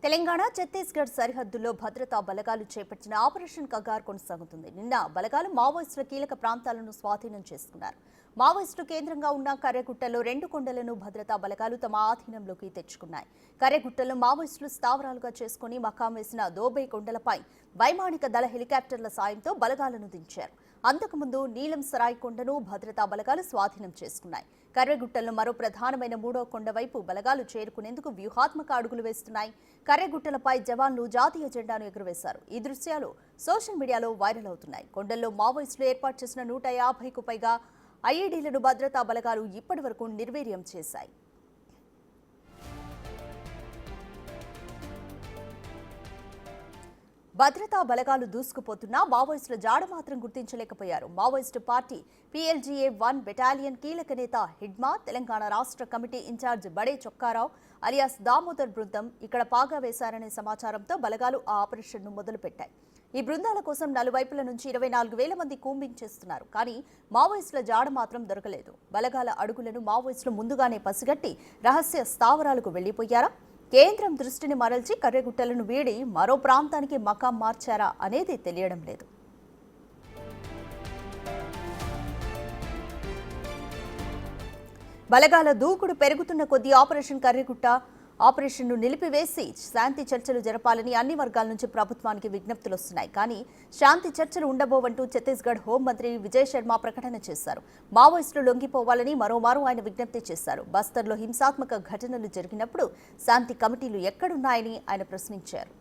తెలంగాణ ఛత్తీస్గఢ్ సరిహద్దుల్లో భద్రతా బలగాలు చేపట్టిన ఆపరేషన్ కగార్ కొనసాగుతుంది. నిన్న బలగాలు మావోయిస్టుల కీలక ప్రాంతాలను స్వాధీనం చేసుకున్నారు. మావోయిస్టులు కేంద్రంగా ఉన్న కర్రెగుట్టలో 2 కొండలను భద్రతా బలగాలు తమ ఆధీనంలోకి తెచ్చుకున్నాయి. కర్రెగుట్టలో మావోయిస్టులు స్థావరాలుగా చేసుకుని మకాం వేసిన దోబే కొండలపై వైమానిక దళ హెలికాప్టర్ల సాయంతో బలగాలను దించారు. అంతకుముందు నీలం సరాయ్ కొండను భద్రతా బలగాలు స్వాధీనం చేసుకున్నాయి. కర్రెగుట్టల్లో మరో ప్రధానమైన 3వ కొండ వైపు బలగాలు చేరుకునేందుకు వ్యూహాత్మక అడుగులు వేస్తున్నాయి. కర్రెగుట్టలపై జవాన్లు జాతీయ జెండాను ఎగురవేశారు. ఈ దృశ్యాలు సోషల్ మీడియాలో వైరల్ అవుతున్నాయి. కొండల్లో మావోయిస్టులు ఏర్పాటు చేసిన 150కు పైగా ఐఈడీలను భద్రతా బలగాలు ఇప్పటి వరకు నిర్వీర్యం చేశాయి. భద్రతా బలగాలు దూసుకుపోతున్నా మావోయిస్టుల జాడ మాత్రం గుర్తించలేకపోయారు. మావోయిస్టు పార్టీ PLGA-1 బెటాలియన్ కీలక నేత హిడ్మా, తెలంగాణ రాష్ట్ర కమిటీ ఇన్ఛార్జ్ బడే చొక్కారావు అలియాస్ దామోదర్ బృందం ఇక్కడ పాగా వేశారనే సమాచారంతో బలగాలు ఆ ఆపరేషన్ను మొదలుపెట్టాయి. ఈ బృందాల కోసం నలువైపుల నుంచి 24,000 మంది కూంబింగ్ చేస్తున్నారు. కానీ మావోయిస్టుల జాడ మాత్రం దొరకలేదు. బలగాల అడుగులను మావోయిస్టులు ముందుగానే పసిగట్టి రహస్య స్థావరాలకు వెళ్లిపోయారా, కేంద్రం దృష్టిని మరల్చి కర్రెగుట్టలను వీడి మరో ప్రాంతానికి మకాం మార్చారా అనేది తెలియడం లేదు. బలగాల దూకుడు పెరుగుతున్న కొద్దీ ఆపరేషన్ కర్రెగుట్ట ఆపరేషన్ను నిలిపివేసి శాంతి చర్చలు జరపాలని అన్ని వర్గాల నుంచి ప్రభుత్వానికి విజ్ఞప్తులు వస్తున్నాయి. కానీ శాంతి చర్చలు ఉండబోవంటూ ఛత్తీస్గఢ్ హోంమంత్రి విజయ్ శర్మ ప్రకటన చేశారు. మావోయిస్టులు లొంగిపోవాలని మరోమారు ఆయన విజ్ఞప్తి చేశారు. బస్తర్లో హింసాత్మక ఘటనలు జరిగినప్పుడు శాంతి కమిటీలు ఎక్కడున్నాయని ఆయన ప్రశ్నించారు.